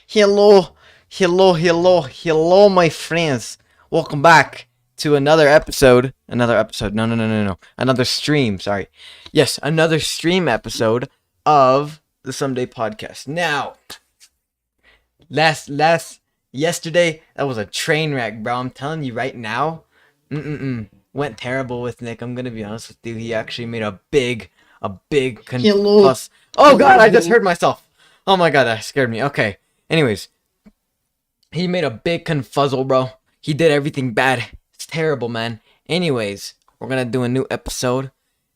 Hello, hello, my friends. Welcome back to another episode. No. Another stream, sorry. Yes, another stream episode of the Someday podcast. Now, yesterday, that was a train wreck, bro. I'm telling you right now. Went terrible with Nick. I'm gonna be honest with you. He actually made a big Hello. confuss. Oh god, I just heard myself. Oh my god, that scared me. Okay. Anyways, he made a big confuzzle, bro. He did everything bad. It's terrible, man. Anyways, we're gonna do a new episode.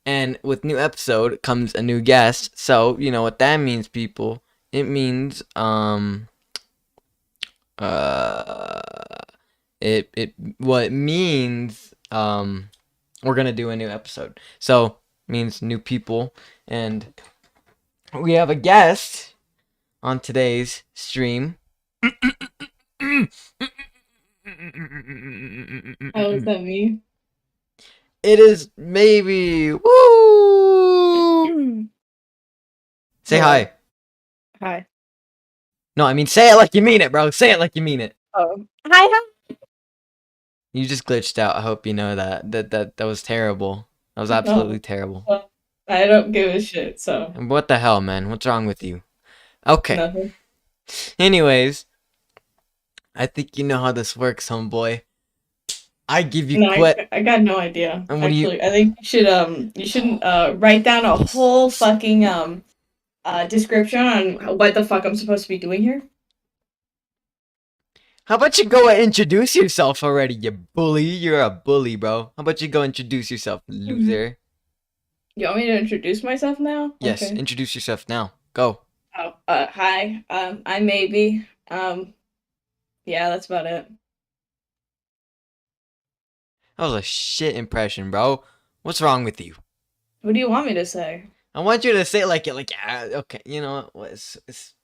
And with new episode comes a new guest. So, you know what that means, people. It means, uh, it means, we're gonna do a new episode. So, means new people. And we have a guest on today's stream. How is that me? It is maybe. Woo! Say Hello. hi. Hi. No, I mean say it like you mean it, bro. Say it like you mean it. Oh. Hi. You just glitched out. I hope you know that. That was terrible. That was absolutely No. terrible. Well, I don't give a shit, so And what the hell, man? What's wrong with you? Okay. nothing. Anyways, I think you know how this works, homeboy. I give you No, quit. I got no idea. And what do you? Actually, I think you shouldn't write down a whole fucking description on what the fuck I'm supposed to be doing here. How about you go and introduce yourself already, you bully? You're a bully, bro. How about you go introduce yourself, loser? You want me to introduce myself now? Yes, Okay. introduce yourself now. Go. Oh, hi. I'm Maybe. Yeah, that's about it. That was a shit impression, bro. What's wrong with you? What do you want me to say? I want you to say it like yeah, okay, you know what? It's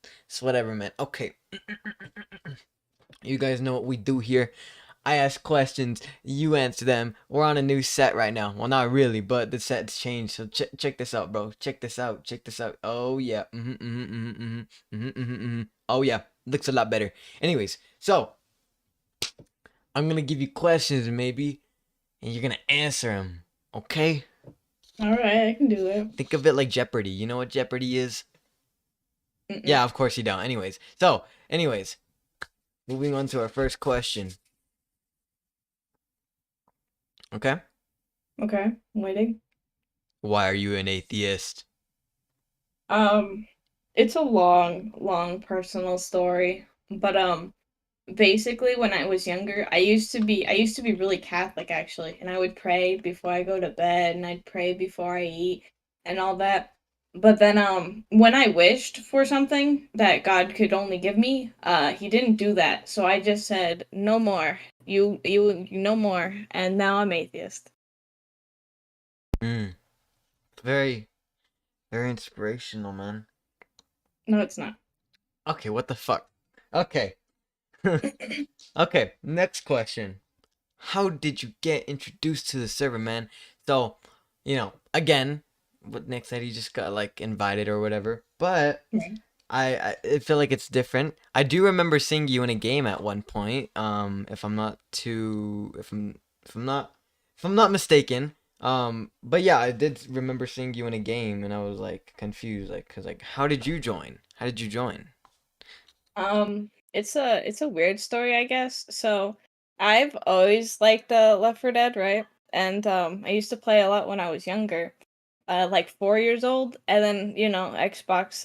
whatever, man. Okay. You guys know what we do here. I ask questions, you answer them. We're on a new set right now. Well, not really, but the set's changed. So check this out, bro. Check this out. Check this out. Oh yeah. Oh yeah. Looks a lot better. Anyways, so I'm gonna give you questions, maybe, and you're gonna answer them. Okay? All right, I can do it. Think of it like Jeopardy. You know what Jeopardy is? Mm-mm. Yeah, of course you don't. Anyways, moving on to our first question. Okay? Okay, I'm waiting. Why are you an atheist? Um, it's a long personal story, but basically when I was younger, I used to be really Catholic actually, and I would pray before I go to bed and I'd pray before I eat and all that. But then when I wished for something that God could only give me, he didn't do that. So I just said no more. You no more, and now I'm atheist. Mm, very, very inspirational, man. No, it's not. Okay, what the fuck? Okay. Okay, next question. How did you get introduced to the server, man? So, again, what Nick said, he just got like invited or whatever. But Right. I feel like it's different. I do remember seeing you in a game at one point. If I'm not too, if I'm not mistaken. But yeah, I did remember seeing you in a game, and I was like confused, like, cause like, how did you join? How did you join? It's a weird story, I guess. So, I've always liked Left 4 Dead, right? And I used to play a lot when I was younger, like 4 years old, and then Xbox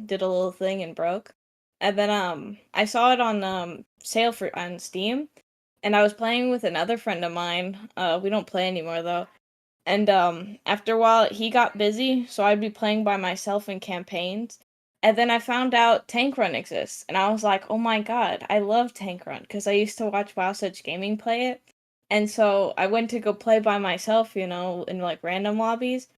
did a little thing and broke, and then I saw it on sale for on Steam, and I was playing with another friend of mine. We don't play anymore though. And after a while, he got busy, so I'd be playing by myself in campaigns. And then I found out Tank Run exists, and I was like, "Oh my god, I love Tank Run!" Because I used to watch Wow Such Gaming play it. And so I went to go play by myself, in like random lobbies.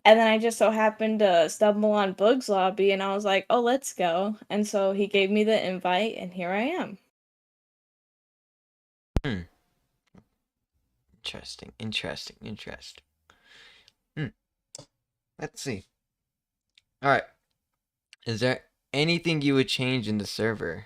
And then I just so happened to stumble on Boog's lobby, and I was like, "Oh, let's go!" And so he gave me the invite, and here I am. Hmm. Interesting. Hmm. Let's see. All right. Is there anything you would change in the server?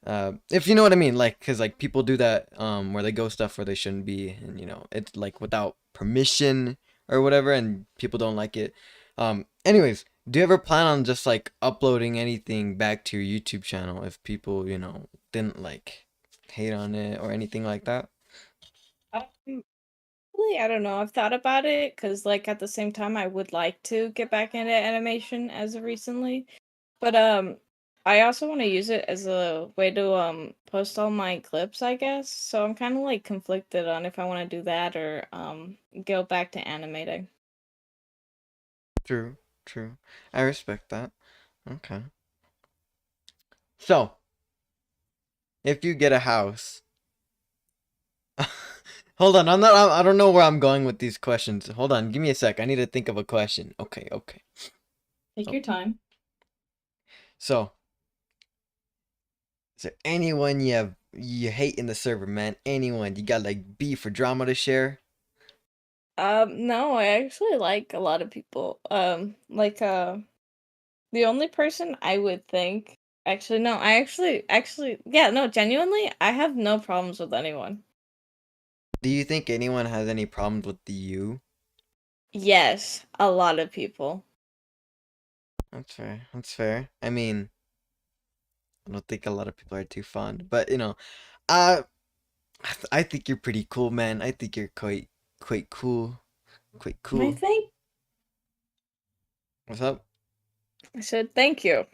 If you know what I mean, like, cause like people do that, where they go stuff where they shouldn't be, and you know, it's like without permission or whatever, and people don't like it. Anyways, do you ever plan on just like uploading anything back to your YouTube channel if people, you know, didn't like hate on it or anything like that? Um, Really, I don't know. I've thought about it because, like, at the same time, I would like to get back into animation as of recently. But I also want to use it as a way to post all my clips, I guess. So I'm kind of like conflicted on if I want to do that or go back to animating. True, true. I respect that. Okay. So, if you get a house, hold on, I don't know where I'm going with these questions. Hold on, give me a sec. I need to think of a question. Okay, okay. Take So, your time. so is there anyone you hate in the server, man? Anyone you got like beef or drama to share? No, I actually like a lot of people. The only person I would think, actually, no, yeah, no, genuinely, I have no problems with anyone. Do you think anyone has any problems with the you? Yes, a lot of people. That's fair. That's fair. I mean, I don't think a lot of people are too fond, but you know, uh, I think you're pretty cool, man. I think you're quite cool. Quite I cool. think What's up? I said thank you. I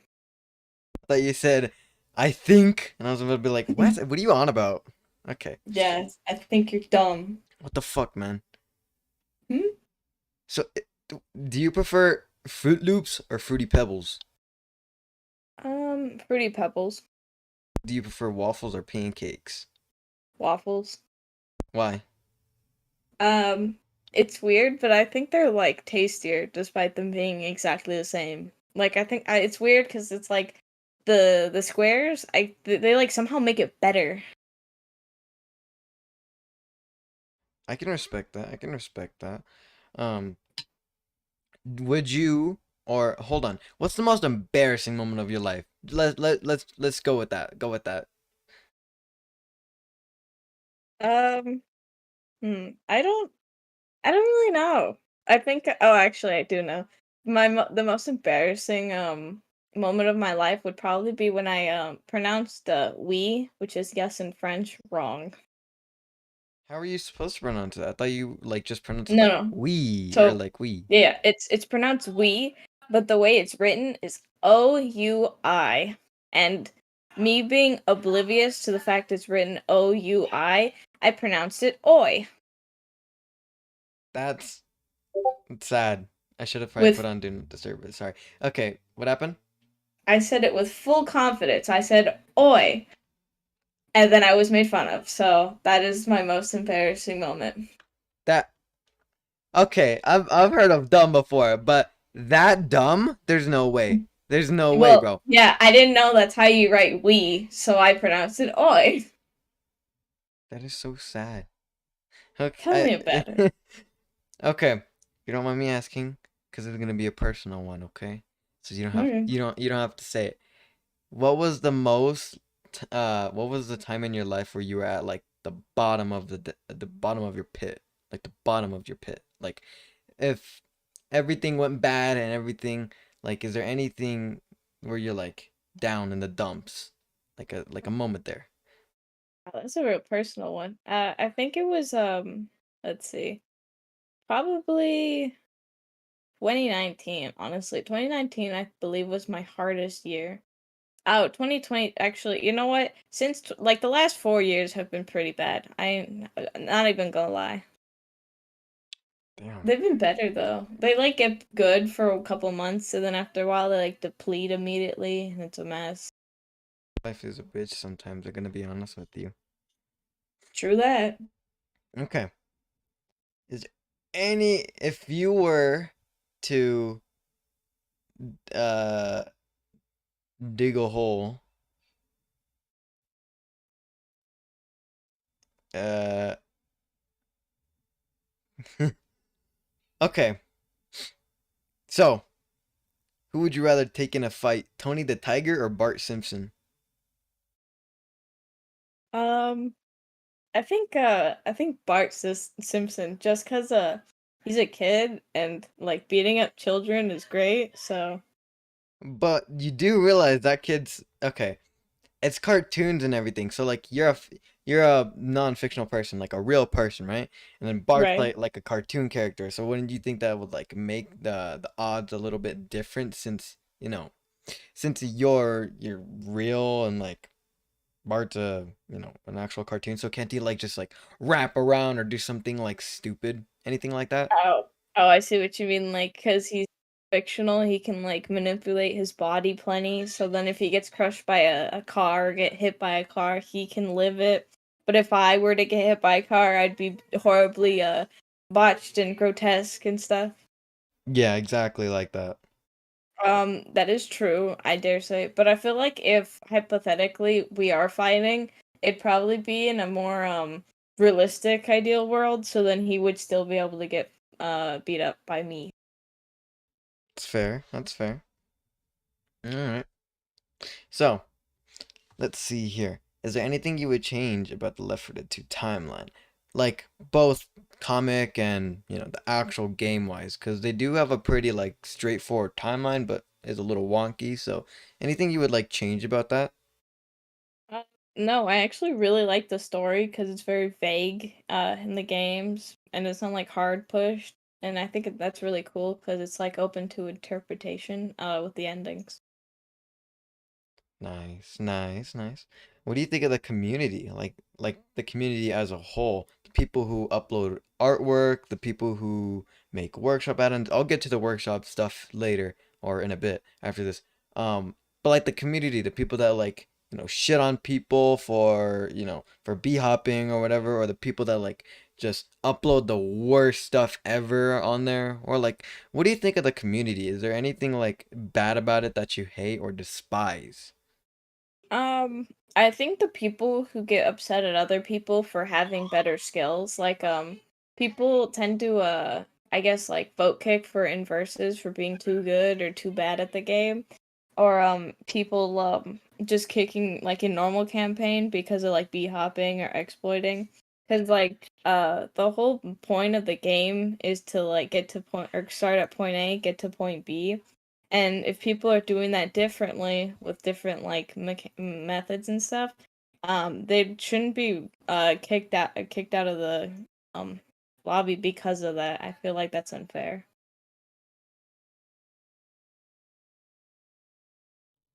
thought you said, I think, and I was about to be like, what? What are you on about? Okay. Yes, I think you're dumb. What the fuck, man? Hmm? So, do you prefer Fruit Loops or Fruity Pebbles? Fruity Pebbles, Do you prefer waffles or pancakes? waffles. Why? Um, it's weird, but I think they're like tastier despite them being exactly the same. Like it's weird because it's like the squares, they like somehow make it better. I can respect that. I can respect that. Um, would you or hold on? What's the most embarrassing moment of your life? Let's go with that. Go with that. Um, I don't really know. I think oh, actually I do know. The most embarrassing moment of my life would probably be when I pronounced "we," which is yes in French, wrong. How are you supposed to pronounce it? I thought you like just pronounced it No, like no. we or So like we. yeah, it's pronounced "we," but the way it's written is OUI. And me being oblivious to the fact it's written OUI, I pronounced it oi That's sad. I should have probably put with on Do Not Disturb it. Sorry. Okay, what happened? I said it with full confidence. I said oi, and then I was made fun of. So that is my most embarrassing moment. That okay, I've heard of dumb before, but that dumb? There's no way. There's no way, Well, bro. yeah, I didn't know that's how you write we, so I pronounced it oi. That is so sad. Tell me Okay. about it. Okay. You don't mind me asking? Because it's gonna be a personal one, okay? So Okay. you don't have to say it. What was the time in your life where you were at like the bottom of the bottom of your pit? Like the bottom of your pit. Like if everything went bad and everything, like is there anything where you're like down in the dumps? Like a moment there. Wow, that's a real personal one. I think it was let's see, probably 2019. Honestly, 2019 I believe was my hardest year. Oh, 2020 actually. You know what? Since like the last 4 years have been pretty bad. Not even gonna lie. Damn. They've been better though. They like get good for a couple months, and then after a while they like deplete immediately, and it's a mess. Life is a bitch sometimes, I'm gonna be honest with you. True that. Okay. Is there any if you were to uh dig a hole, uh okay. So, who would you rather take in a fight, Tony the Tiger or Bart Simpson? Um, I think Bart Simpson just 'cause he's a kid and like beating up children is great, so But you do realize that kid's okay. It's cartoons and everything. So like you're a non-fictional person, like a real person, right? And then Bart's right. like a cartoon character. So wouldn't you think that would like make the odds a little bit different since, since you're real and like Bart's a, an actual cartoon. So can't he like just like wrap around or do something like stupid? Anything like that? Oh. Oh, I see what you mean, like, 'cause he's fictional, he can, like, manipulate his body plenty, so then if he gets crushed by a car or get hit by a car, he can live it. But if I were to get hit by a car, I'd be horribly, botched and grotesque and stuff. Yeah, exactly like that. That is true, I dare say, but I feel like if, hypothetically, we are fighting, it'd probably be in a more, realistic ideal world, so then he would still be able to get, beat up by me. It's fair. That's fair. All right. So, let's see here. Is there anything you would change about the Left 4 Dead 2 timeline? Like both comic and, the actual game wise, because they do have a pretty like straightforward timeline, but is a little wonky. So, anything you would like change about that? Uh, no, I actually really like the story because it's very vague in the games and it's not like hard pushed. And I think that's really cool because it's like open to interpretation with the endings. Nice, nice, nice. What do you think of the community? Like the community as a whole, the people who upload artwork, the people who make workshop add-ons. I'll get to the workshop stuff later or in a bit after this. But like the community, the people that like, shit on people for, for bee hopping or whatever, or the people that like just upload the worst stuff ever on there, or like, what do you think of the community? Is there anything like bad about it that you hate or despise? Um, I think the people who get upset at other people for having better skills, like people tend to I guess like vote kick for inverses for being too good or too bad at the game. Or people just kicking like in normal campaign because of like b hopping or exploiting. Cause like the whole point of the game is to like get to point or start at point A, get to point B. And if people are doing that differently with different like methods and stuff, they shouldn't be kicked out of the um lobby because of that. I feel like that's unfair.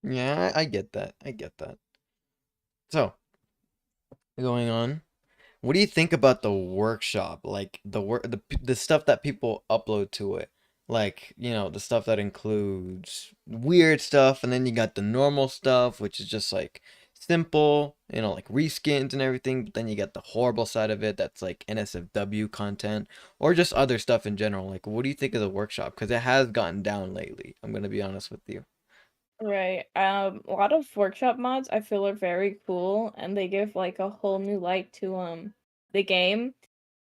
Yeah, I get that. I get that. So, going on. What do you think about the workshop? Like the stuff that people upload to it. Like, the stuff that includes weird stuff and then you got the normal stuff, which is just like simple, like reskins and everything, but then you got the horrible side of it that's like NSFW content or just other stuff in general. Like, what do you think of the workshop? Because it has gotten down lately. I'm gonna be honest with you. Right. A lot of workshop mods I feel are very cool and they give like a whole new light to the game.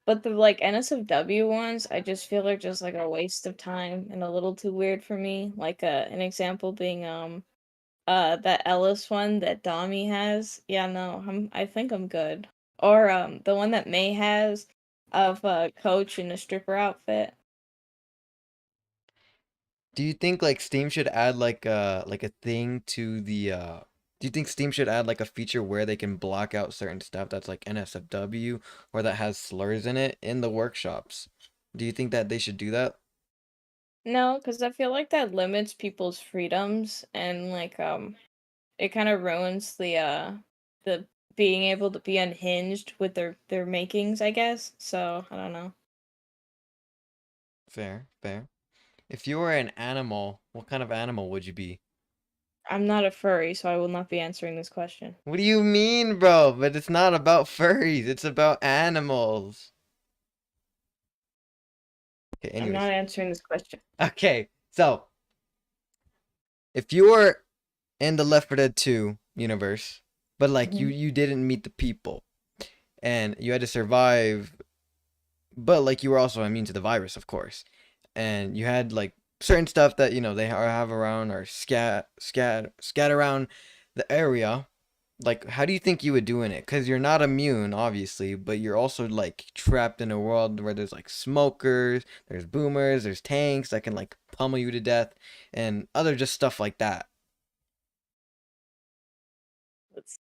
But the like NSFW ones I just feel are just like a waste of time and a little too weird for me. Like an example being that Ellis one that Dami has. Yeah, no, I think I'm good. Or the one that May has of Coach in a stripper outfit. Do you think like Steam should add like a thing to the do you think Steam should add like a feature where they can block out certain stuff that's like NSFW or that has slurs in it in the workshops? Do you think that they should do that? No, because I feel like that limits people's freedoms and like it kind of ruins the being able to be unhinged with their makings, I guess. So, I don't know. Fair, fair. If you were an animal, what kind of animal would you be? I'm not a furry, so I will not be answering this question. What do you mean, bro? But it's not about furries, it's about animals. Okay, I'm anyways. not answering this question. Okay, so if you were in the Left 4 Dead 2 universe, but like you Mhm. you didn't meet the people and you had to survive, but like you were also immune to the virus, of course, and you had like certain stuff that they have around or scat around the area. Like, how do you think you would do in it? Because you're not immune, obviously, but you're also like trapped in a world where there's like smokers, there's boomers, there's tanks that can like pummel you to death, and other just stuff like that. Let's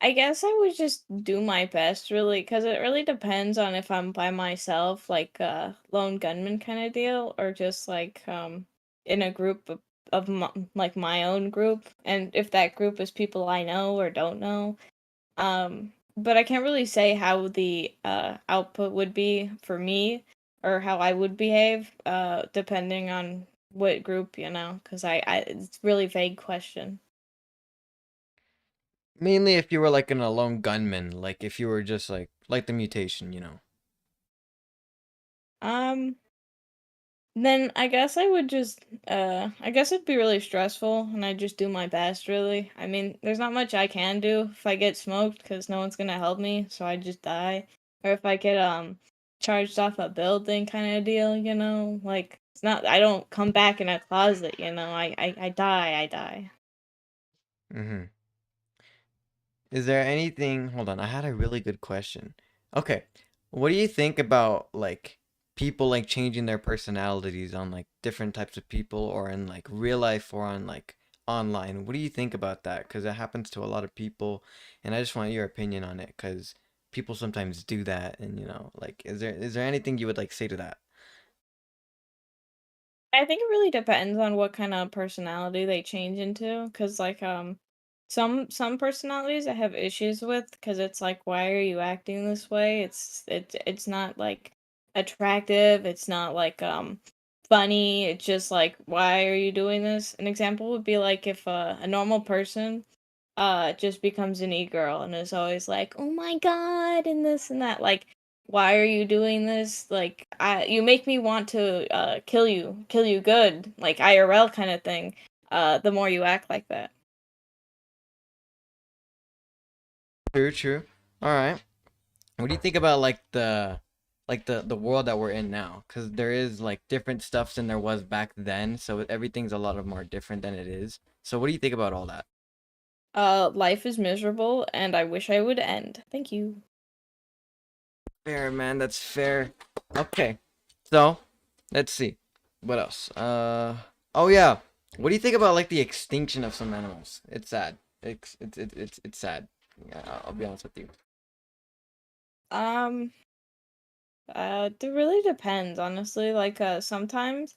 I guess I would just do my best, really, because it really depends on if I'm by myself, like a lone gunman kind of deal, or just like in a group of like my own group, and if that group is people I know or don't know. But I can't really say how the output would be for me or how I would behave, depending on what group, because I it's really vague question. Mainly if you were like an lone gunman, like if you were just like the mutation, Um. Then I guess I would just I guess it'd be really stressful and I just do my best really. I mean, there's not much I can do if I get smoked cuz no one's going to help me, so I just die. Or if I get charged off a building kind of deal, like it's not I don't come back in a closet, I die, I die. Mm-hmm. Is there anything? Hold on, I had a really good question. Okay, what do you think about like people like changing their personalities on like different types of people or in like real life or on like online? What do you think about that? Because it happens to a lot of people, and I just want your opinion on it because people sometimes do that, and like, is there anything you would like say to that? I think it really depends on what kind of personality they change into, cause like, some personalities I have issues with, cause it's like, "Why are you acting this way?" It's not, like, attractive, it's not, like, funny, it's just like, "Why are you doing this?" An example would be, like, if, a normal person just becomes an e-girl and is always like, "Oh my god," and this and that. Like, why are you doing this? Like, you make me want to kill you good, like IRL kind of thing. The more you act like that. True, true. All right. What do you think about like the world that we're in now? Because there is like different stuff than there was back then, so everything's a lot of more different than it is. So what do you think about all that? Life is miserable, and I wish I would end. Thank you. Fair, man. That's fair. Okay. So let's see. What else? Oh yeah. What do you think about like the extinction of some animals? It's sad. It's sad. Yeah, I'll be honest with you. Um, it really depends, honestly. Like, sometimes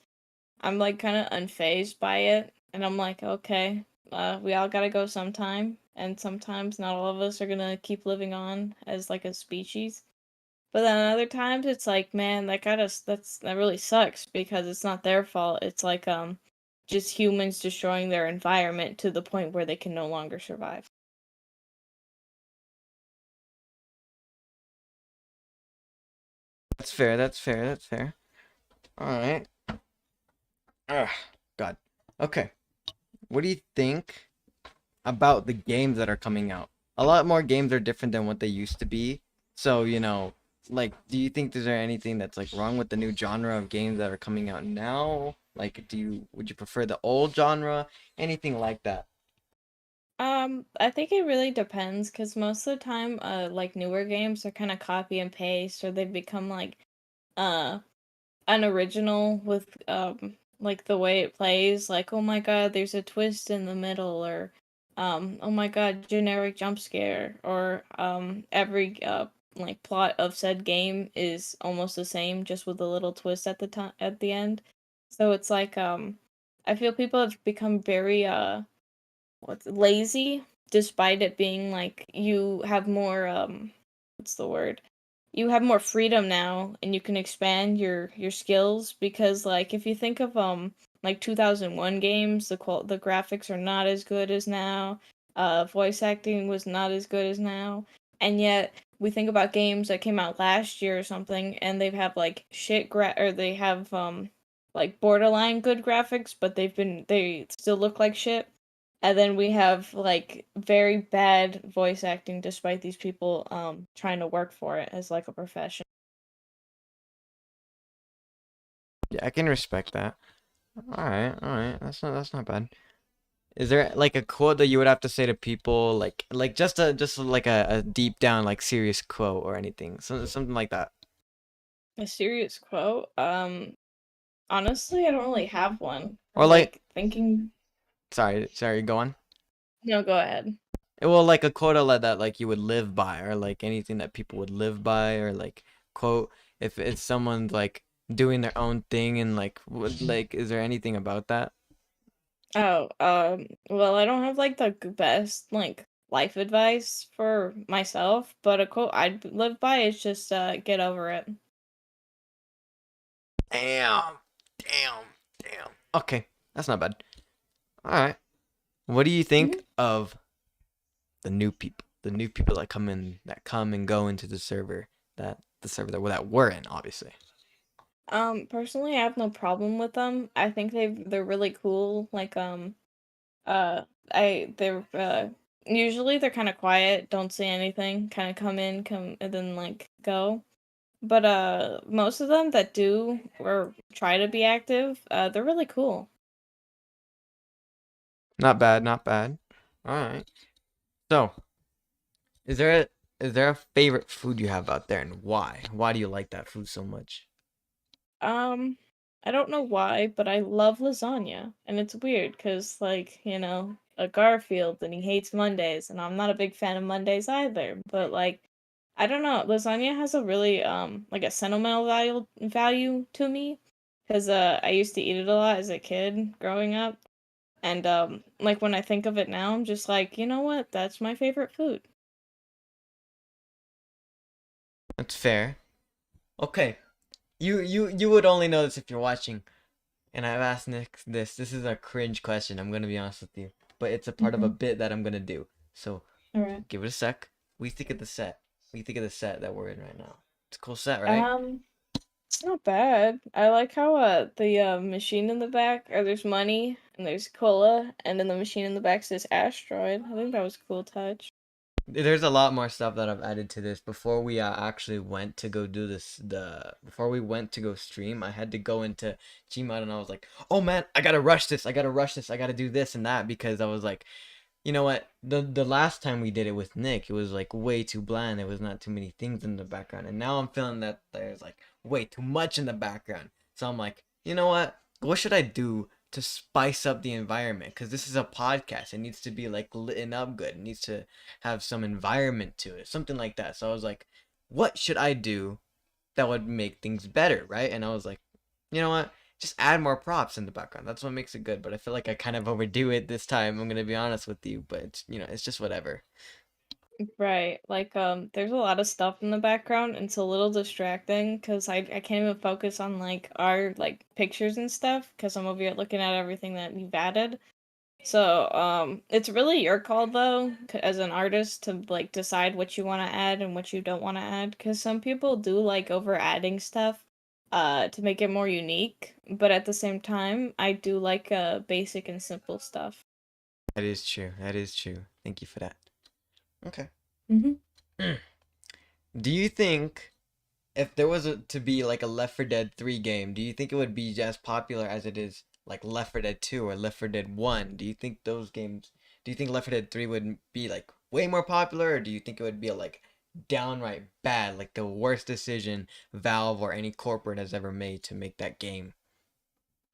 I'm like kind of unfazed by it, and I'm like, okay, we all gotta go sometime, and sometimes not all of us are gonna keep living on as like a species. But then other times it's like, man, that really sucks because it's not their fault. It's like just humans destroying their environment to the point where they can no longer survive. That's fair. That's fair. That's fair. All right. Ah, God. Okay. What do you think about the games that are coming out? A lot more games are different than what they used to be. So, like, do you think is there anything that's like wrong with the new genre of games that are coming out now? Like, would you prefer the old genre? Anything like that? I think it really depends because most of the time, like newer games are kind of copy and paste or they've become like, uh, unoriginal with like the way it plays, like, oh my god, there's a twist in the middle, or oh my god, generic jump scare, or every like plot of said game is almost the same just with a little twist at the time at the end. So it's like I feel people have become very what's lazy, despite it being like you have more what's the word, you have more freedom now and you can expand your skills, because like if you think of like 2001 games, the graphics are not as good as now, voice acting was not as good as now, and yet we think about games that came out last year or something and they've have like or they have like borderline good graphics, but they still look like shit. And then we have like very bad voice acting despite these people trying to work for it as like a profession. Yeah, I can respect that. All right, all right. That's not bad. Is there like a quote that you would have to say to people, like just like a deep down like serious quote or anything, something like that, A serious quote. Honestly, I don't really have one. or I'm like like thinking. sorry, go on. No, go ahead. Well, like a quote like that, like you would live by, or like anything that people would live by, or like quote if it's someone like doing their own thing and like would like, is there anything about that? Oh, well, I don't have like the best like life advice for myself, but a quote I'd live by is just get over it. Damn, damn, damn. Okay, that's not bad. All right. What do you think Mhm. of the new people that come and go into the server, that we're in, obviously. Personally, I have no problem with them. I think they're really cool. Like uh, they're usually they're kind of quiet, don't say anything, kind of come in, come and then like go. But most of them that do or try to be active, they're really cool. Not bad, not bad. All right. So, is there a favorite food you have out there, and why? Why do you like that food so much? Um, I don't know why, but I love lasagna, and it's weird because, like, a Garfield and he hates Mondays, and I'm not a big fan of Mondays either. But like, I don't know, lasagna has a really like a sentimental value to me, because I used to eat it a lot as a kid growing up, and like when I think of it now, I'm just like, you know what? That's my favorite food. That's fair. Okay. You would only know this if you're watching. And I've asked Nick this. This is a cringe question, I'm gonna be honest with you. But it's a part of a Mm-hmm. bit that I'm gonna do. So All right. give it a sec. We think of the set. We think of the set that we're in right now. It's a cool set, right? Um, It's not bad. I like how the machine in the back, or there's money and there's cola, and then the machine in the back says asteroid. I think that was a cool touch. There's a lot more stuff that I've added to this. Before we actually went to go do this, before we went to go stream, I had to go into Gmod and I was like, oh man, I gotta rush this. I gotta rush this. I gotta do this and that, because I was like, you know what? The last time we did it with Nick, it was like way too bland. There was not too many things in the background. And now I'm feeling that there's like way too much in the background. So I'm like, you know what? What should I do to spice up the environment? Because this is a podcast. It needs to be like lit up good. It needs to have some environment to it. Something like that. So I was like, what should I do that would make things better, right? And I was like, you know what? Just add more props in the background. That's what makes it good. But I feel like I kind of overdo it this time. I'm gonna be honest with you, but it's just whatever. Right. Like there's a lot of stuff in the background and it's a little distracting because I can't even focus on like our like pictures and stuff because I'm over here looking at everything that you've added. So, it's really your call though, as an artist to like decide what you want to add and what you don't want to add. Because some people do like over adding stuff, to make it more unique. But at the same time, I do like basic and simple stuff. That is true. That is true. Thank you for that. Okay. Mm-hmm. Do you think if there was to be like a Left 4 Dead 3 game, do you think it would be as popular as it is like Left 4 Dead 2 or Left 4 Dead 1? Do you think Left 4 Dead 3 would be like way more popular, or do you think it would be like downright bad, like the worst decision Valve or any corporate has ever made to make that game?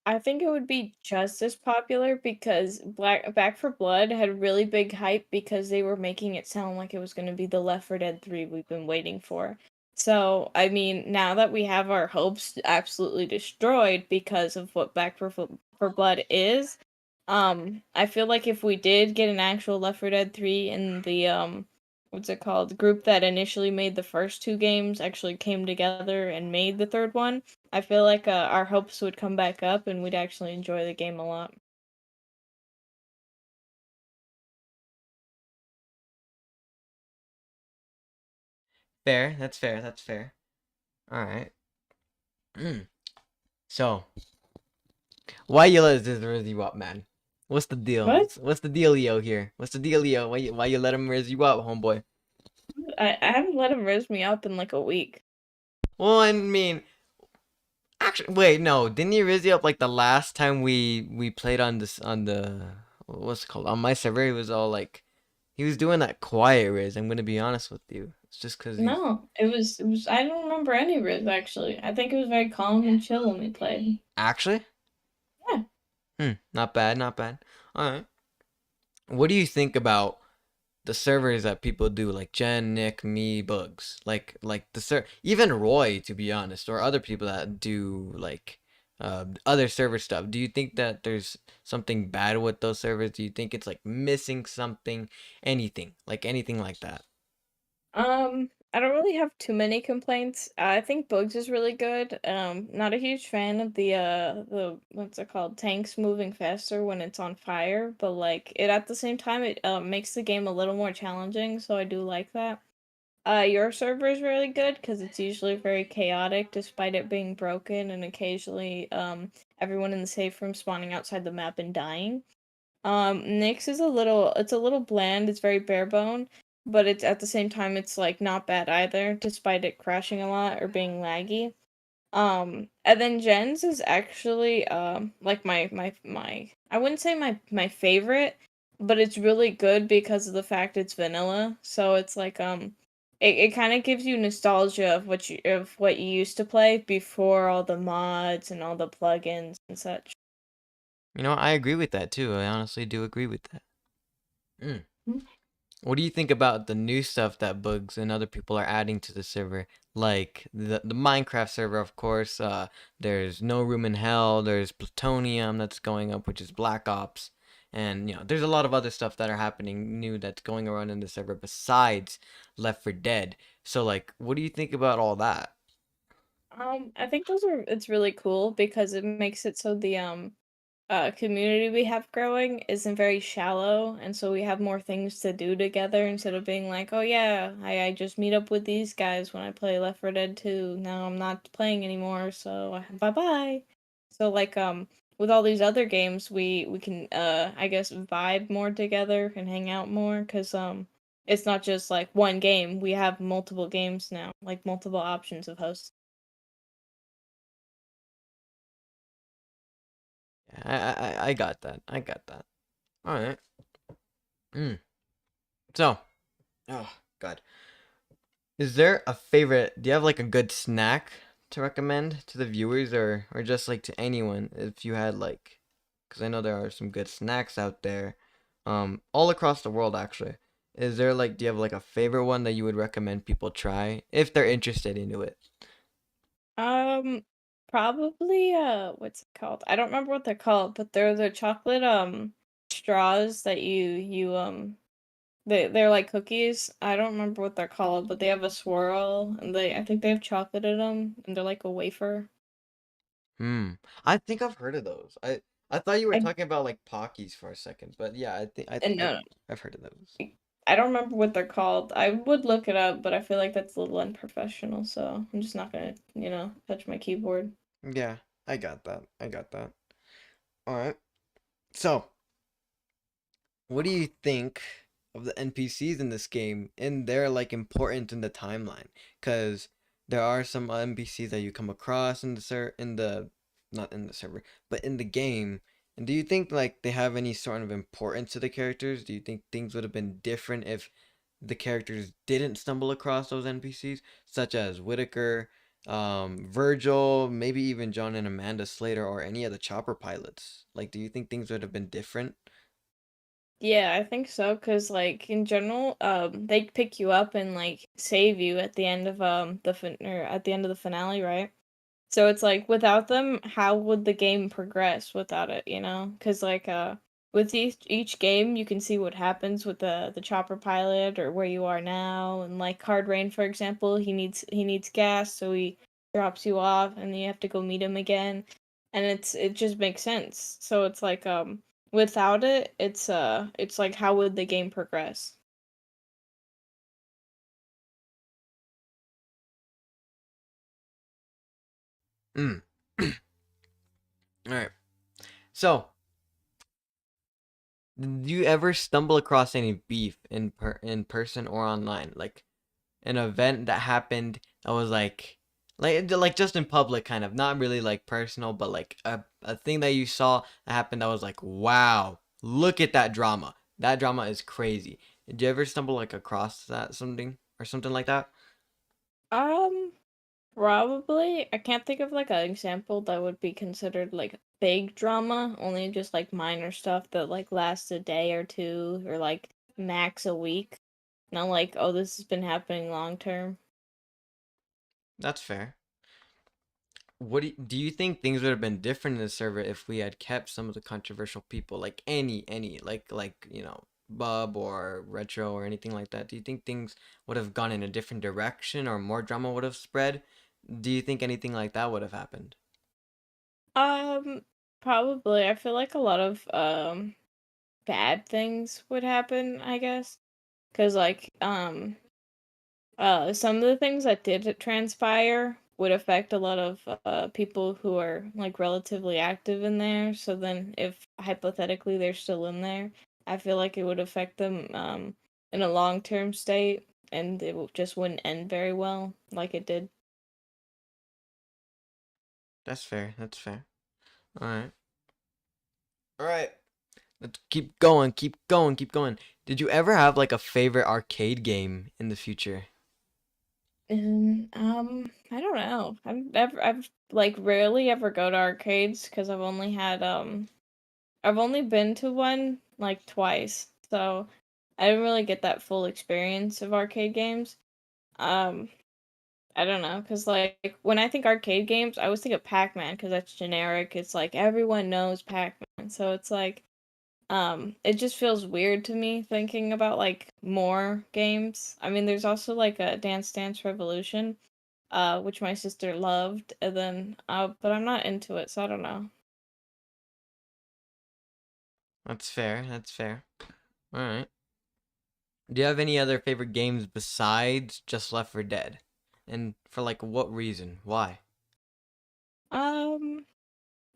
I think it would be just as popular because Back for Blood had really big hype because they were making it sound like it was going to be the Left 4 Dead 3 we've been waiting for. So, I mean, now that we have our hopes absolutely destroyed because of what for Blood is, I feel like if we did get an actual Left 4 Dead 3 and the what's it called? The group that initially made the first two games actually came together and made the third one, I feel like our hopes would come back up and we'd actually enjoy the game a lot. Fair, that's fair, that's fair. All right. So, why you let this rizz you up, man? What's the deal? What? What's the dealio here? What's the dealio? Why you let him rizz you up, homeboy? I haven't let him raise me up in like a week. Well, I mean, actually, wait, no, didn't he rizz you up like the last time we played on this on the what's it called? On my server, he was all like, he was doing that quiet Riz. I'm gonna be honest with you. It's just because he's No, it was. I don't remember any Riz actually. I think it was very calm and chill when we played. actually, Yeah. not bad, not bad. All right. What do you think about the servers that people do, like Jen, Nick, me, Bugs, like even Roy, to be honest, or other people that do like other server stuff. Do you think that there's something bad with those servers? Do you think it's like missing something, anything like that? I don't really have too many complaints. I think Bugs is really good. Not a huge fan of the what's it called? Tanks moving faster when it's on fire, but like it at the same time it makes the game a little more challenging, so I do like that. Your server is really good because it's usually very chaotic despite it being broken and occasionally everyone in the safe room spawning outside the map and dying. Nyx is it's a little bland, it's very bare bone, but it's at the same time it's like not bad either, despite it crashing a lot or being laggy. And then Jen's is actually like my I wouldn't say my favorite, but it's really good because of the fact it's vanilla. So it's like it kind of gives you nostalgia of what you used to play before all the mods and all the plugins and such. You know, I agree with that too. I honestly do agree with that. Mm. What do you think about the new stuff that Bugs and other people are adding to the server? Like the Minecraft server, of course. There's No Room in Hell. There's Plutonium that's going up, which is Black Ops, and there's a lot of other stuff that are happening new that's going around in the server besides Left 4 Dead. So, like, what do you think about all that? I think it's really cool because it makes it so the community we have growing isn't very shallow, and so we have more things to do together instead of being like, oh yeah, I just meet up with these guys when I play Left 4 Dead 2. Now I'm not playing anymore, so bye bye. So like with all these other games, we can I guess vibe more together and hang out more because it's not just like one game. We have multiple games now, like multiple options of hosts. I got that. I got that. All right. Mm. So, oh God. Is there a favorite? Do you have like a good snack to recommend to the viewers, or just like to anyone? If you had like, because I know there are some good snacks out there, all across the world actually. Is there like, do you have like a favorite one that you would recommend people try if they're interested into it? Um, Probably what's it called? I don't remember what they're called, but they're the chocolate straws that you they're like cookies. I don't remember what they're called, but they have a swirl and they I think they have chocolate in them and they're like a wafer. Hmm. I think I've heard of those. I thought you were I talking about like Pockies for a second, but yeah, I think and no, no, I've heard of those. I don't remember what they're called. I would look it up, but I feel like that's a little unprofessional, so I'm just not gonna, touch my keyboard. Yeah, I got that. I got that. All right. So, what do you think of the NPCs in this game and their like importance in the timeline? Because there are some NPCs that you come across in the not in the server, but in the game. And do you think like they have any sort of importance to the characters? Do you think things would have been different if the characters didn't stumble across those NPCs, such as Whitaker, Virgil, maybe even John and Amanda Slater, or any of the chopper pilots? Like, do you think things would have been different? Yeah, I think so, cause like in general, they pick you up and like save you at the end of or at the end of the finale, right? So it's like without them, how would the game progress without it, you know? Cause like with each game, you can see what happens with the chopper pilot or where you are now, and like Hard Rain, for example, he needs gas, so he drops you off, and then you have to go meet him again, and it just makes sense. So it's like without it, it's like how would the game progress? Mm. All right. So, do you ever stumble across any beef in person or online? Like an event that happened that was like just in public not really like personal, but like a thing that you saw that happened that was like, wow. Look at that drama. That drama is crazy. Did you ever stumble like across that something or something like that? Um, Probably. I can't think of like an example that would be considered like big drama, only just like minor stuff that like lasts a day or two or like max a week. Not like, oh, this has been happening long term. That's fair. Do you think things would have been different in the server if we had kept some of the controversial people, like any like Bub or Retro or anything like that? Do you think things would have gone in a different direction or more drama would have spread? Do you think anything like that would have happened? Um, Probably. I feel like a lot of bad things would happen, I guess. 'Cause like some of the things that did transpire would affect a lot of people who are like relatively active in there. So then, if hypothetically they're still in there, I feel like it would affect them in a long-term state, and just wouldn't end very well, like it did. That's fair. That's fair. All right. All right. Let's keep going. Keep going. Keep going. Did you ever have like a favorite arcade game in the future? And I don't know. I've like rarely ever go to arcades because I've only been to one like twice, so I didn't really get that full experience of arcade games. Um, I don't know, cause like when I think arcade games, I always think of Pac-Man because that's generic. It's like everyone knows Pac-Man, so it's like it just feels weird to me thinking about like more games. I mean, there's also like a Dance Dance Revolution, which my sister loved, and then but I'm not into it, so I don't know. That's fair. That's fair. All right. Do you have any other favorite games besides just Left 4 Dead? And for like what reason? Why? Um,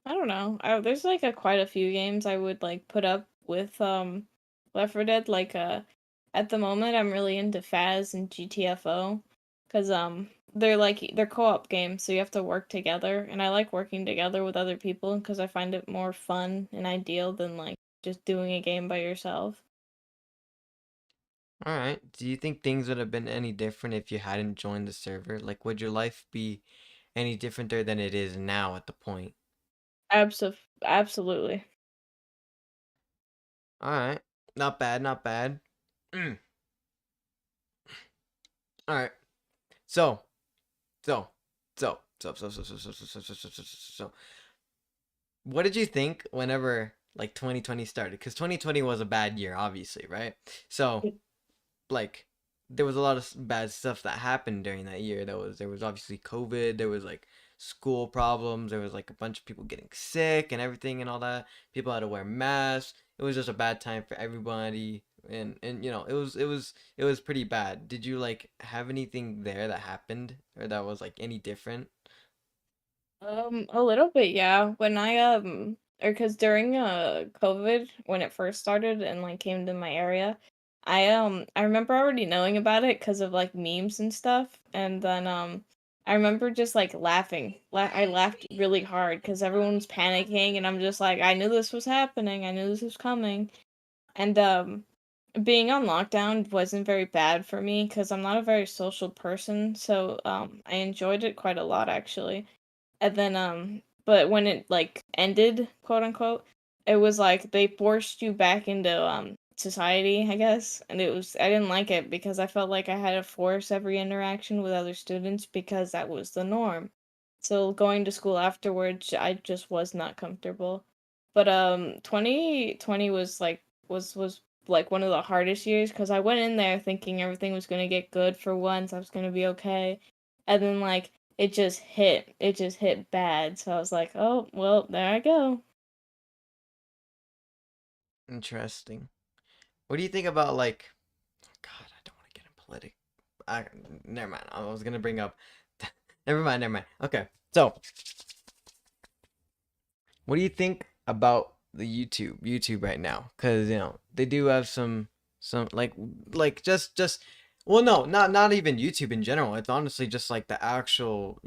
I don't know. There's like a quite a few games I would like put up with Left 4 Dead. Like at the moment I'm really into Faz and GTFO because they're co-op games, so you have to work together, and I like working together with other people because I find it more fun and ideal than like just doing a game by yourself. All right. Do you think things would have been any different if you hadn't joined the server? Like, would your life be any different there than it is now at the point? Absolutely. All right. Not bad. Not bad. Mm. All right. So, so, so. What did you think whenever like 2020 started? Because 2020 was a bad year, obviously, right? So, like there was a lot of bad stuff that happened during that year. There was obviously COVID. There was like school problems. There was like a bunch of people getting sick and everything and all that. People had to wear masks. It was just a bad time for everybody. And it was pretty bad. Did you like have anything there that happened or that was like any different? A little bit, yeah. When I or because during COVID, when it first started and like came to my area, I remember already knowing about it because of like memes and stuff, and then I remember just like laughing. I laughed really hard because everyone was panicking, and I'm just like, I knew this was happening. I knew this was coming, and being on lockdown wasn't very bad for me because I'm not a very social person, so I enjoyed it quite a lot actually. And then but when it like ended, quote unquote, it was like they forced you back into society, I guess. And I didn't like it because I felt like I had to force every interaction with other students because that was the norm. So going to school afterwards, I just was not comfortable. But 2020 was like one of the hardest years because I went in there thinking everything was going to get good for once. I was going to be okay. And then like it just hit bad. So I was like, "Oh, well, there I go." Interesting. What do you think about like God, I don't want to get in politics. I, Never mind. I was gonna bring up. Never mind. Never mind. Okay. So, what do you think about the YouTube right now? Because they do have some like just well, no, not even YouTube in general. It's honestly just like the actual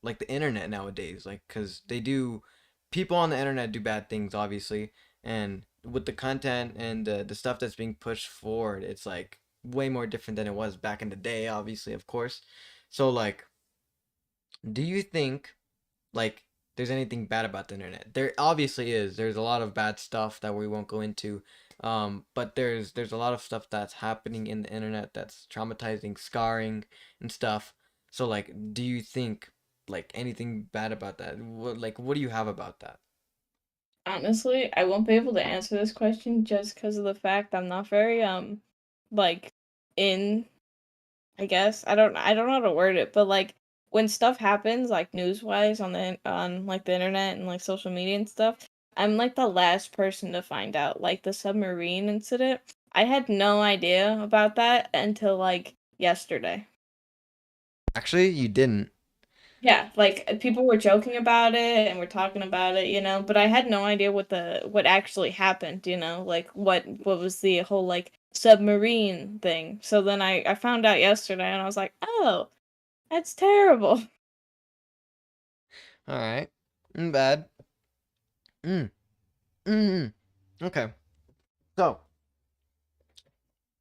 like the internet nowadays. Like because they do people on the internet do bad things obviously, and with the content and the stuff that's being pushed forward, it's like way more different than it was back in the day, obviously, of course. So like, do you think like there's anything bad about the internet? There obviously is. There's a lot of bad stuff that we won't go into. But there's a lot of stuff that's happening in the internet that's traumatizing, scarring, and stuff. So like, do you think like anything bad about that? What do you have about that? Honestly, I won't be able to answer this question just because of the fact I'm not very like in I guess I don't know how to word it, but like when stuff happens like news wise on like the internet and like social media and stuff, I'm like the last person to find out. Like the submarine incident, I had no idea about that until like yesterday. Actually, you didn't. Yeah, like people were joking about it and we're talking about it, but I had no idea what actually happened, like what was the whole like submarine thing. So then I found out yesterday and I was like, "Oh, that's terrible." All right. Bad. Mm. Mm. Okay. So,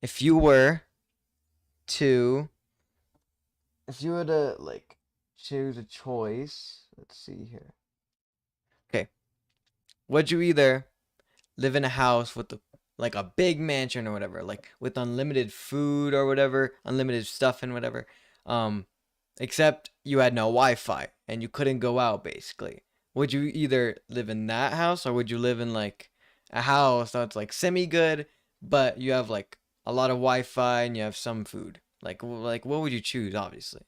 if you were to if you were to like choose a choice, let's see here. Okay. Would you either live in a house with like a big mansion or whatever, like with unlimited food or whatever, unlimited stuff and whatever, um, except you had no Wi-Fi and you couldn't go out basically. Would you either live in that house or would you live in like a house that's like semi good, but you have like a lot of Wi-Fi and you have some food? Like what would you choose? Obviously.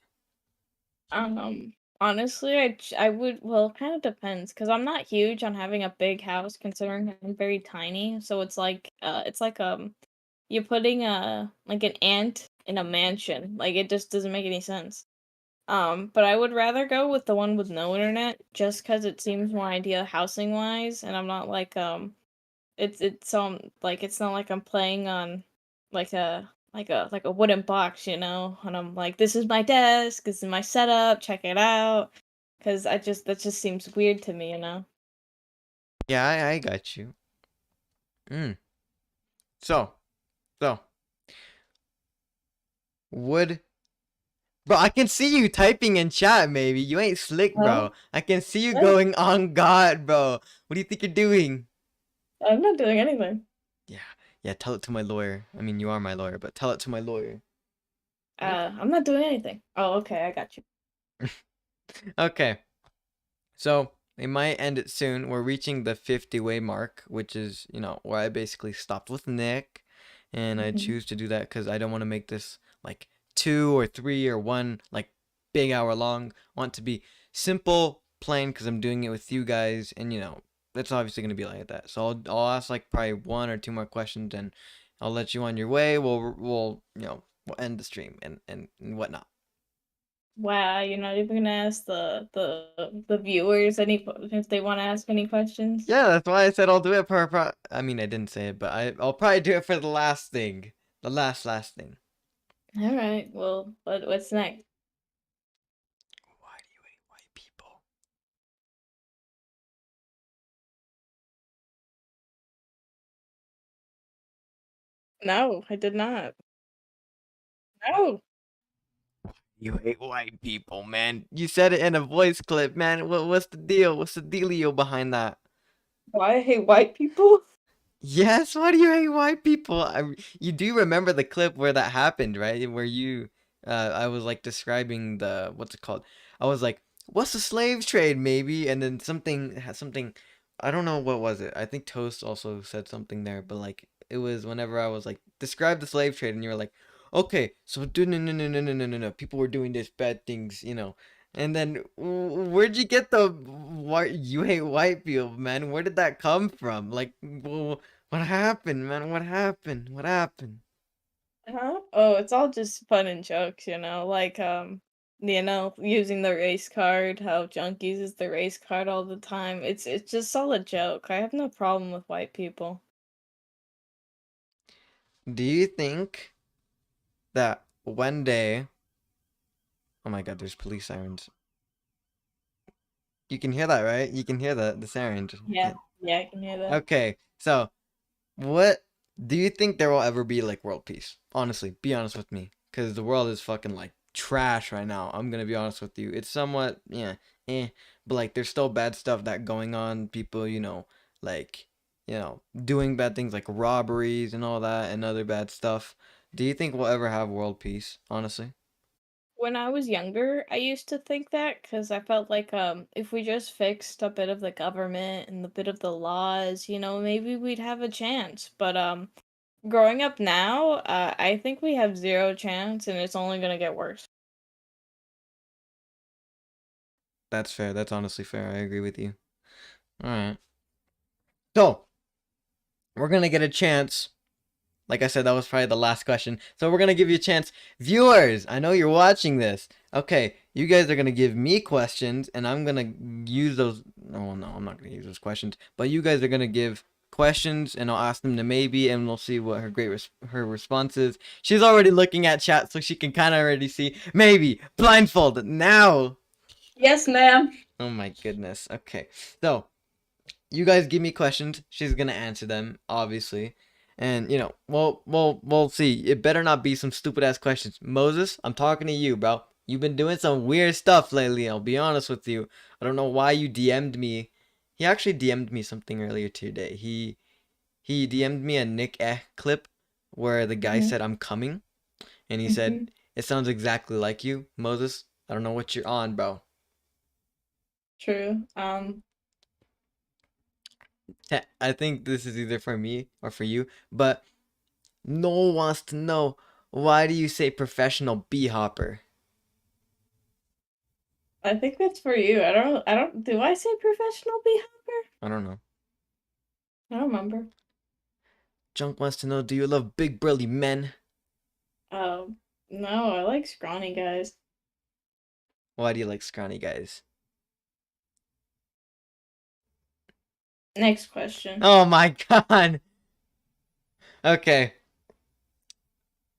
Honestly, I would, well, it kind of depends because I'm not huge on having a big house considering I'm very tiny. So it's like you're putting a like an ant in a mansion. Like it just doesn't make any sense. But I would rather go with the one with no internet just because it seems more ideal housing wise, and I'm not like it's not like I'm playing on like a wooden box, and I'm like, this is my desk, this is my setup, check it out, because that just seems weird to me. Yeah, I got you. Mm. So, so would Bro, I can see you typing in chat, maybe. You ain't slick, Huh? bro. I can see you What? going on God, bro. What do you think you're doing? I'm not doing anything. Yeah, yeah, tell it to my lawyer. I mean, you are my lawyer, but tell it to my lawyer. I'm not doing anything. Oh, okay, I got you. Okay, so they might end it soon. We're reaching the 50-way mark, which is, where I basically stopped with Nick. And I Mhm. choose to do that because I don't want to make this like 2 or 3 or 1 like big hour long. I want it to be simple, plain because I'm doing it with you guys, and it's obviously gonna be like that. So I'll ask like probably 1 or 2 more questions, and I'll let you on your way. We'll end the stream and whatnot. Wow, you're not even gonna ask the viewers if they want to ask any questions. Yeah, that's why I said I'll do it I mean, I didn't say it, but I'll probably do it for the last thing, the last thing. All right. Well, what's next? Why do you hate white people? No, I did not. No. You hate white people, man. You said it in a voice clip, man. What's the deal? What's the dealio behind that? Why I hate white people? Yes, why do you hate white people? You do remember the clip where that happened, right? Where I was like describing what's it called? I was like, what's the slave trade, maybe? And then something, I don't know what was it. I think Toast also said something there, but like, it was whenever I was like, describe the slave trade, and you were like, okay, so no, people were doing this bad things. And then where'd you get the white? You hate white people, man. Where did that come from? Like, what happened, man? What happened? What happened? Huh? Oh, it's all just fun and jokes. Like using the race card, how Junk uses the race card all the time. It's just all a joke. I have no problem with white people. Do you think that one day? Oh my God, there's police sirens. You can hear that, right? You can hear the sirens. Yeah, yeah, I can hear that. Okay, so What do you think there will ever be like world peace? Honestly, be honest with me, because the world is fucking like trash right now. I'm gonna be honest with you. It's somewhat yeah, but like there's still bad stuff that going on. People, like doing bad things like robberies and all that and other bad stuff. Do you think we'll ever have world peace? Honestly, When I was younger, I used to think that because I felt like if we just fixed a bit of the government and a bit of the laws, maybe we'd have a chance. But growing up now, I think we have zero chance, and it's only gonna get worse. that's fair. That's honestly fair. I agree with you. All right. So we're gonna get a chance. Like I said, that was probably the last question. So we're gonna give you a chance. Viewers, I know you're watching this. Okay, you guys are gonna give me questions, and I'm gonna use those. Oh no, I'm not gonna use those questions. But you guys are gonna give questions, and I'll ask them to maybe, and we'll see what her response is. She's already looking at chat, so she can kind of already see. Maybe blindfold now. Yes, ma'am. Oh my goodness. Okay, so you guys give me questions. She's gonna answer them, obviously. And we'll see. It better not be some stupid ass questions. Moses, I'm talking to you, bro. You've been doing some weird stuff lately. I'll be honest with you. I don't know why you DM'd me. He actually DM'd me something earlier today. He DM'd me a Nick clip where the guy Hmm. said I'm coming, and he Hmm. said it sounds exactly like you, Moses. I don't know what you're on, bro. True. I think this is either for me or for you, but no one wants to know, why do you say professional bee hopper? I think that's for you. I don't. Do I say professional beehiver? I don't know. I don't remember. Junk wants to know, do you love big burly men? No, I like scrawny guys. Why do you like scrawny guys? Next question. Oh my god. Okay.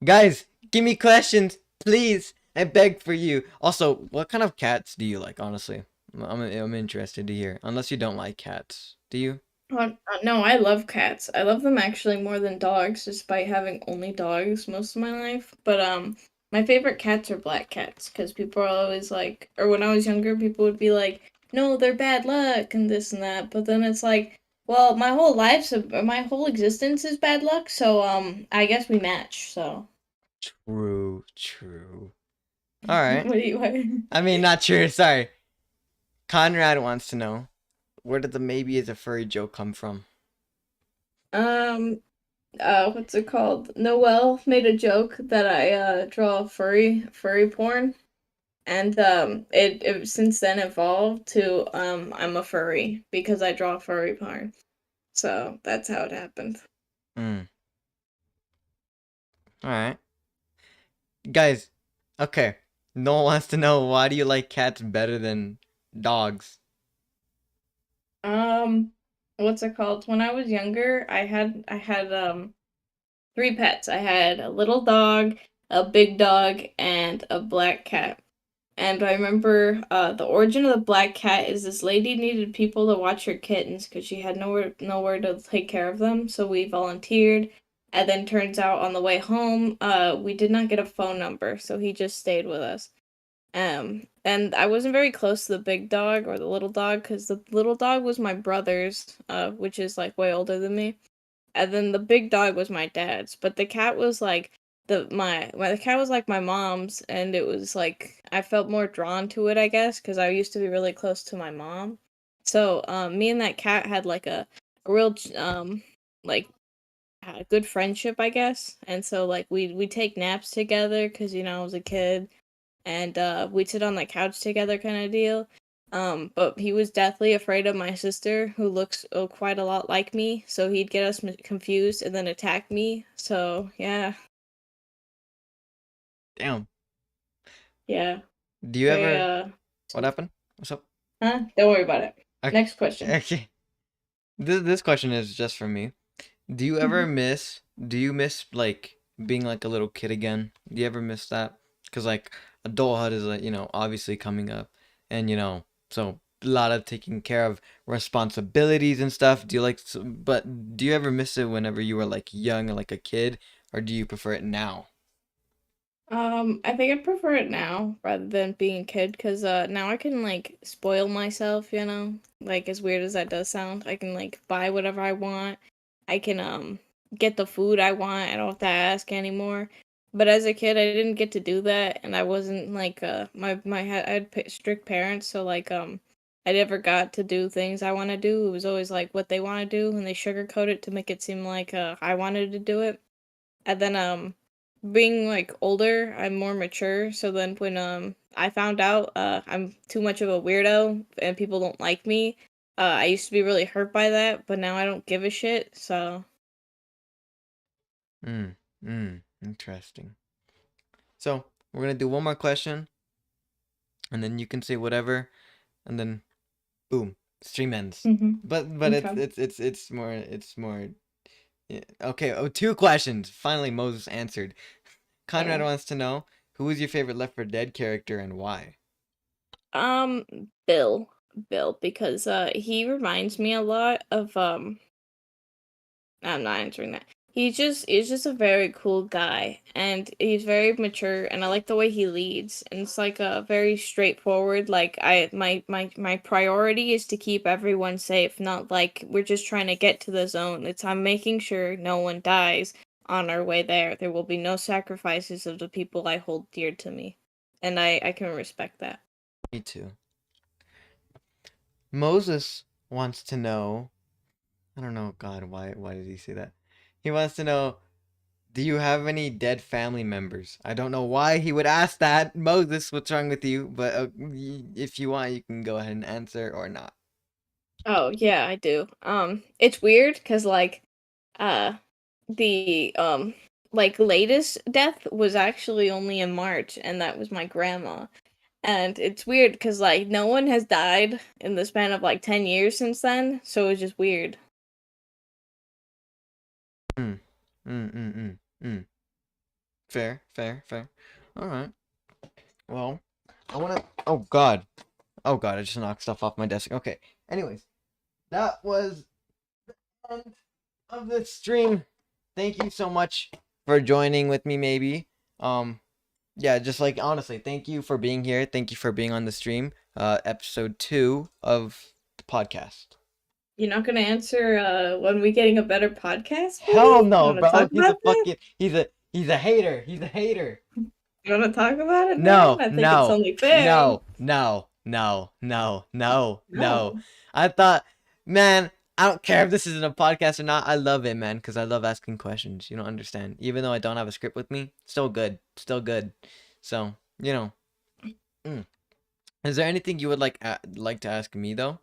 Guys, give me questions, please. I beg for you. Also, what kind of cats do you like, honestly? I'm interested to hear. Unless you don't like cats. Do you? No, I love cats. I love them actually more than dogs, despite having only dogs most of my life. But my favorite cats are black cats because people are always like, or when I was younger, people would be like, "No, they're bad luck" and this and that. But then it's like, well, my whole existence is bad luck, so I guess we match. So True, true. Alright. what do you? I mean, not true, sorry. Conrad wants to know, where did the maybe is a furry joke come from? Um, what's it called? Noelle made a joke that I draw furry porn, and it since then evolved to I'm a furry because I draw furry porn. So that's how it happened. Mm. Alright. Guys, okay. No one wants to know, why do you like cats better than dogs? Um, what's it called? When I was younger, I had three pets. I had a little dog, a big dog, and a black cat. And I remember the origin of the black cat is this lady needed people to watch her kittens because she had nowhere to take care of them. So we volunteered. And then turns out on the way home, we did not get a phone number, so he just stayed with us. And I wasn't very close to the big dog or the little dog because the little dog was my brother's, which is like way older than me, and then the big dog was my dad's, but the cat was like the cat was like my mom's, and it was like I felt more drawn to it, I guess, because I used to be really close to my mom. So me and that cat had like a real like a good friendship, I guess. And so like we take naps together because I was a kid, and we'd sit on the couch together, kind of deal. But he was deathly afraid of my sister, who looks quite a lot like me, so he'd get us confused and then attack me. So yeah, Damn. yeah, Do you very ever... What happened? What's up? huh? Don't worry about it. Okay. Next question. Okay. This question is just for me. Do you ever Mhm. miss... Do you miss, like, being like a little kid again? Do you ever miss that? Because, like, adulthood is, like, obviously coming up. And, so a lot of taking care of responsibilities and stuff. Do you like, but do you ever miss it whenever you were like young, like a kid, or do you prefer it now? I think I prefer it now rather than being a kid because now I can like spoil myself, you know? Like as weird as that does sound, I can like buy whatever I want. I can get the food I want. I don't have to ask anymore. But as a kid, I didn't get to do that, and I wasn't like I had strict parents, so like I never got to do things I want to do. It was always like what they want to do, and they sugarcoat it to make it seem like I wanted to do it. And then being like older, I'm more mature, so then when I found out I'm too much of a weirdo and people don't like me, I used to be really hurt by that, but now I don't give a shit. So, Mm, interesting. So we're gonna do one more question, and then you can say whatever, and then boom, stream ends. hmm But okay. it's more. Yeah. Okay. Oh, two questions. Finally, Moses answered. Conrad Okay. wants to know who is your favorite Left 4 Dead character and why. Um, Bill, Bill, because he reminds me a lot of I'm not answering that. He's just a very cool guy and he's very mature and I like the way he leads and it's like a very straightforward like my priority is to keep everyone safe, not like we're just trying to get to the zone. It's I'm making sure no one dies on our way there. There will be no sacrifices of the people I hold dear to me. And I can respect that. Me too. Moses wants to know. I don't know. God, why did he say that? He wants to know. Do you have any dead family members? I don't know why he would ask that. Moses, what's wrong with you? But if you want, you can go ahead and answer or not. Oh, yeah, I do. It's weird cuz like uh the like latest death was actually only in March and that was my grandma. And it's weird because like no one has died in the span of like 10 years since then, so it's just weird. Mm, mm. Fair, fair, fair. All right. Well, I want to. Oh God. Oh God. I just knocked stuff off my desk. Okay. Anyways, that was the end of the stream. Thank you so much for joining with me. Maybe. Yeah. Just like honestly, thank you for being here. Thank you for being on the stream. Episode 2 of the podcast. You're not gonna answer when we getting a better podcast, Hell maybe? You no, wanna talk bro. He's a about that? fucking. He's a hater. He's a hater. You wanna talk about it then? No, I think it's no, only fair. no, no, no, no, no, no. No. I thought, man, I don't care if this isn't a podcast or not. I love it, man, because I love asking questions. You don't understand. Even though I don't have a script with me, still good, still good. So, mm. Is there anything you would like to ask me though?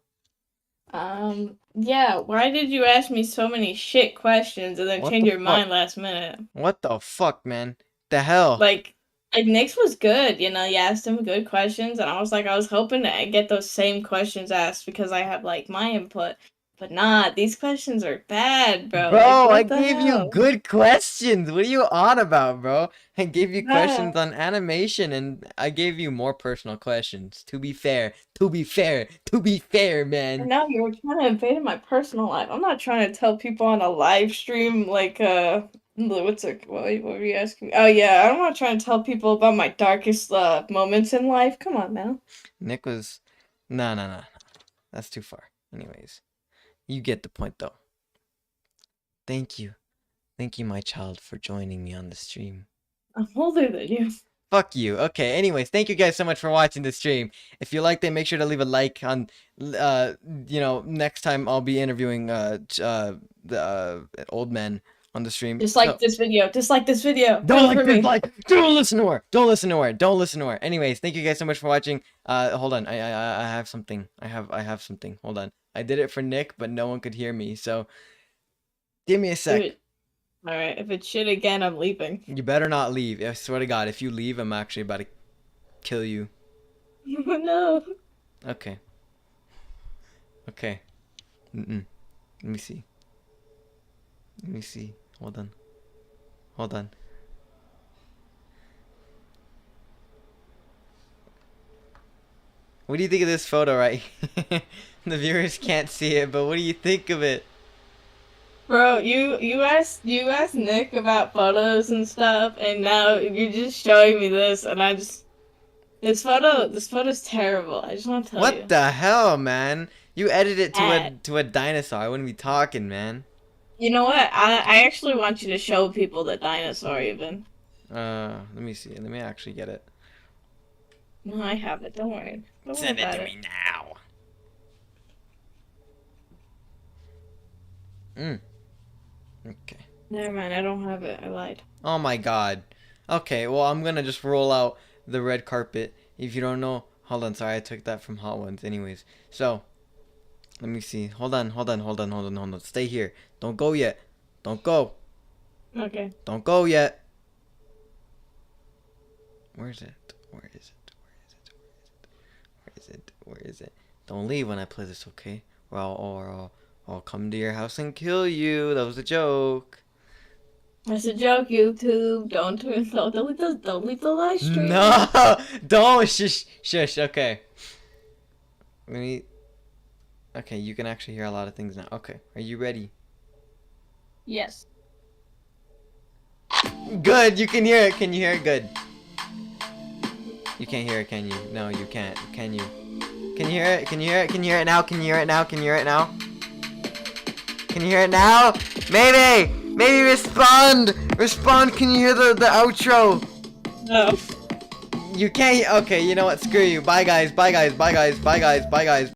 Yeah, why did you ask me so many shit questions and then What change the your fuck? mind last minute? What the fuck, man? The hell? Like, like Nick's was good, you know, you asked him good questions, and I was like, I was hoping to get those same questions asked because I have like my input. But nah, these questions are bad, bro. Like, Bro, I what the gave you hell? good questions. What are you on about, bro? I gave you Nah. questions on animation and I gave you more personal questions. To be fair, to be fair, to be fair, And man. now you were trying to invade in my personal life. I'm not trying to tell people on a live stream like what were you asking me? Oh yeah, I'm not trying to tell people about my darkest moments in life. Come on now. Nick was. No, no, no. That's too far. Anyways, you get the point though. Thank you. Thank you, my child, for joining me on the stream. I'm older than you. Fuck you. Okay, anyways, thank you guys so much for watching the stream. If you liked it, make sure to leave a like on next time I'll be interviewing the old men on the stream. Just like So this video. Just like this video. don't Vote like for this me. like don't listen to her. Don't listen to her. Don't listen to her. Anyways, thank you guys so much for watching. Hold on. I have something. I have something. Hold on. I did it for Nick, but no one could hear me. So give me a Do sec. it. All right. If it's shit again, I'm leaving. You better not leave. I swear to God, if you leave, I'm actually about to kill you. Oh no. Okay. Okay. Mm-mm. Let me see. Let me see. Hold on. Hold on. What do you think of this photo right here? The viewers can't see it, but what do you think of it? Bro, you asked Nick about photos and stuff, and now you're just showing me this, and this photo's terrible. I just want to tell What you. the hell, man? You edited it Bad. to a dinosaur. I wouldn't be talking, man. You know what? I actually want you to show people the dinosaur even. Let me see. Let me actually get it. No, I have it. Don't worry. Don't worry Send it about to it. me now. Okay. Never mind, I don't have it. I lied. Oh my god. Okay, well, I'm gonna just roll out the red carpet. If you don't know, hold on, sorry, I took that from Hot Ones. Anyways, so, let me see. Hold on. Stay here. Don't go yet. Don't go. Okay. Don't go yet. Where is it? Where is it? Where is it? Where is it? Don't leave when I play this, okay? Or I'll come to your house and kill you. That was a joke. That's a joke, YouTube. Don't leave the live stream. No, don't shush. Okay. Let me. Okay, you can actually hear a lot of things now. Okay, are you ready? Yes. Good. You can hear it. Can you hear it? Good. You can't hear it, can you? No, you can't. Can you? Can you hear it? Can you hear it? Can you hear it now? Can you hear it now? Can you hear it now? Can you hear it now? Maybe! Maybe respond! Respond! Can you hear the outro? No. You can't. Okay, you know what? Screw you. Bye guys. Bye guys. Bye guys. Bye guys. Bye guys.